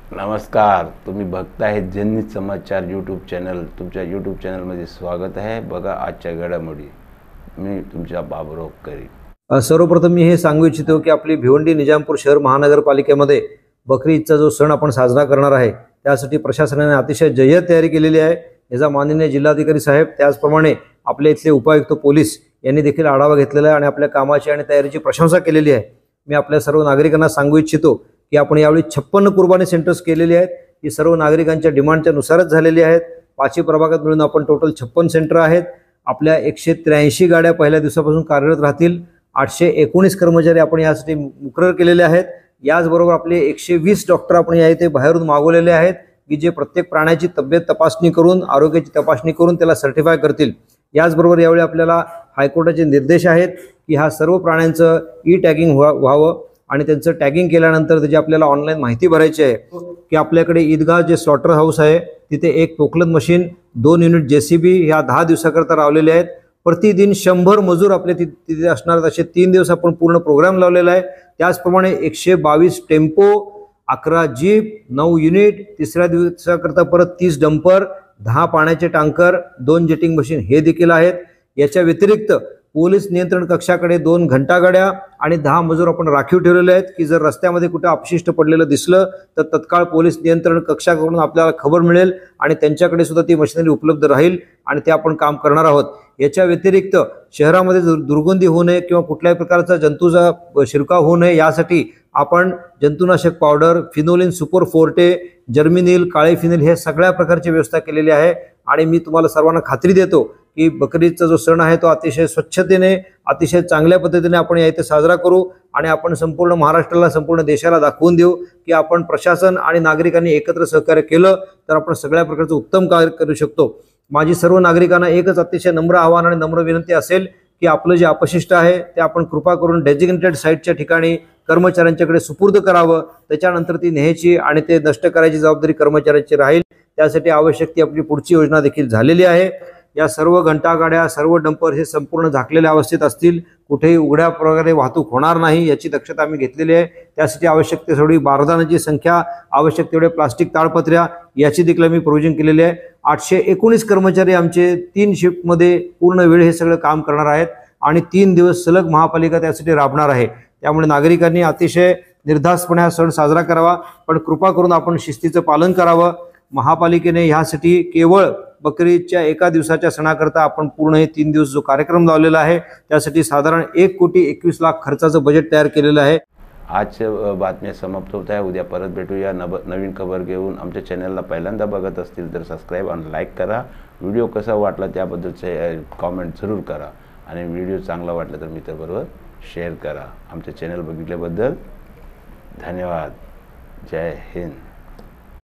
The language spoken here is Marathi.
नमस्कार, तुम्ही बघताय जननी समाचार यूट्यूब चॅनल। तुमच्या यूट्यूब चॅनलमध्ये स्वागत आहे। बघा आजच्या घडामोडी। मी तुमचा बाबुराव करी। सर्वप्रथम मी हे सांगू इच्छितो की आपली भिवंडी निजामपूर शहर महानगरपालिकेमध्ये बकरी ईदचा जो सण आपण साजरा करणार आहे त्यासाठी प्रशासनाने अतिशय जय्यत तयारी केलेली आहे। याचा माननीय जिल्हाधिकारी साहेब त्याचप्रमाणे आपले इथले उपायुक्त पोलीस यांनी देखील आढावा घेतलेला आहे आणि आपल्या कामाची आणि तयारीची प्रशंसा केलेली आहे। मी आपल्या सर्व नागरिकांना सांगू इच्छितो की आपण यावेळी 56 कुर्बानी सेंटर्स केलेली आहेत। ही सर्व नागरिकांच्या डिमांडच्या नुसारच झालेली आहेत। 5 प्रभागात मिळून आपण टोटल 56 सेंटर आहेत। आपल्या 183 गाड्या पहिल्या दिवसापासून कार्यरत राहतील। 819 कर्मचारी आपण यासाठी मुकरर केलेले आहेत। याचबरोबर आपले 120 डॉक्टर आपण या इथे बाहेरून मागवलेले आहेत की जे प्रत्येक प्राण्याची तब्येत तपासणी करून आरोग्याची तपासणी करून त्याला सर्टिफाय करतील। याचबरोबर यावेळी आपल्याला हायकोर्टाचे निर्देश आहेत की ह्या सर्व प्राण्यांचं ई टॅगिंग व्हावं आणि त्यांचं टॅगिंग केल्यानंतर त्याची आपल्याला ऑनलाईन माहिती भरायची आहे की आपल्याकडे ईदगाह जे स्लॉटर हाऊस आहे तिथे एक पोकलत मशीन 2 युनिट जेसीबी ह्या 10 दिवसाकरता लावलेले आहेत। प्रतिदिन 100 मजूर आपले तिथे असणार असे 3 दिवस आपण पूर्ण प्रोग्राम लावलेला आहे। त्याचप्रमाणे 122 टेम्पो, 11 जीप, 9 युनिट, तिसऱ्या दिवसाकरता परत 30 डंपर, 10 पाण्याचे टँकर, 2 जेटिंग मशीन हे देखील आहेत। याच्या व्यतिरिक्त पोलीस नियंत्रण कक्षाकडे 2 घंटागाड्या आणि 10 मजूर आपण राखीव ठेवलेले आहेत की जर रस्त्यामध्ये कुठे अपशिष्ट पडलेलं दिसलं तर तत्काळ पोलीस नियंत्रण कक्षाकडून आपल्याला खबर मिळेल आणि त्यांच्याकडे सुद्धा ती मशिनरी उपलब्ध राहील आणि ते आपण काम करणार आहोत। याच्या व्यतिरिक्त शहरामध्ये दुर्गंधी होऊ नये किंवा कुठल्याही प्रकारचा जंतूचा शिरकाव होऊ नये यासाठी आपण जंतुनाशक पावडर, फिनोलिन सुपर फोर्टे, जर्मिनिल, काळे फिनेल हे सगळ्या प्रकारची व्यवस्था केलेली आहे। आणि मी तुम्हाला सर्वांना खात्री देतो की बकरी ईदचा जो सण आहे तो अतिशय स्वच्छतेने अतिशय चांगल्या पद्धतीने आपण या इथे साजरा करू आणि आपण संपूर्ण महाराष्ट्राला संपूर्ण देशाला दाखवून देऊ की आपण प्रशासन आणि नागरिकांनी एकत्र सहकार्य केलं तर आपण सगळ्या प्रकारचं उत्तम कार्य करू शकतो। माझी सर्व नागरिकांना एकच अतिशय नम्र आव्हान आणि नम्र विनंती असेल की आपलं जे अपशिष्ट आहे ते आपण कृपा करून डेजिग्नेटेड साईटच्या ठिकाणी कर्मचाऱ्यांच्याकडे सुपूर्द करावं। त्याच्यानंतर ती न्यायची आणि ते नष्ट करायची जबाबदारी कर्मचाऱ्यांची राहील। त्यासाठी आवश्यक ती आपली पुढची योजना देखील झालेली आहे। या सर्व घंटागाड्या, सर्व डंपर हे संपूर्ण झाकलेल्या अवस्थेत असतील। कुठेही उघड्या प्रकारे वाहतूक होणार नाही याची दक्षता आम्ही घेतलेली आहे। त्यासाठी आवश्यक तेवढी बारदानाची संख्या, आवश्यक तेवढे प्लास्टिक ताडपत्र्या याची देखील आम्ही प्रोव्हिजन केलेली आहे। 819 कर्मचारी आमचे 3 शिफ्टमध्ये पूर्ण वेळ हे सगळं काम करणार आहेत आणि 3 दिवस सलग महापालिका त्यासाठी राबणार आहे। त्यामुळे नागरिकांनी अतिशय निर्धास्तपणे हा सण साजरा करावा, पण कृपा करून आपण शिस्तीचं पालन करावं। महापालिकेने ह्यासाठी केवळ बकरी ईदच्या एका दिवसाच्या सणाकरता आपण पूर्ण हे 3 दिवस जो कार्यक्रम लावलेला आहे त्यासाठी साधारण 1,21,00,000 खर्चाचं बजेट तयार केलेलं आहे। आजच्या बातम्या समाप्त होत आहे। उद्या परत भेटूया नवीन खबर घेऊन। आमच्या चॅनलला पहिल्यांदा बघत असतील तर सबस्क्राईब आणि लाईक करा। व्हिडिओ कसा वाटला त्याबद्दलचे कॉमेंट जरूर करा आणि व्हिडिओ चांगला वाटला तर मित्राबरोबर शेअर करा। आमचे चॅनल बघितल्याबद्दल धन्यवाद। जय हिंद।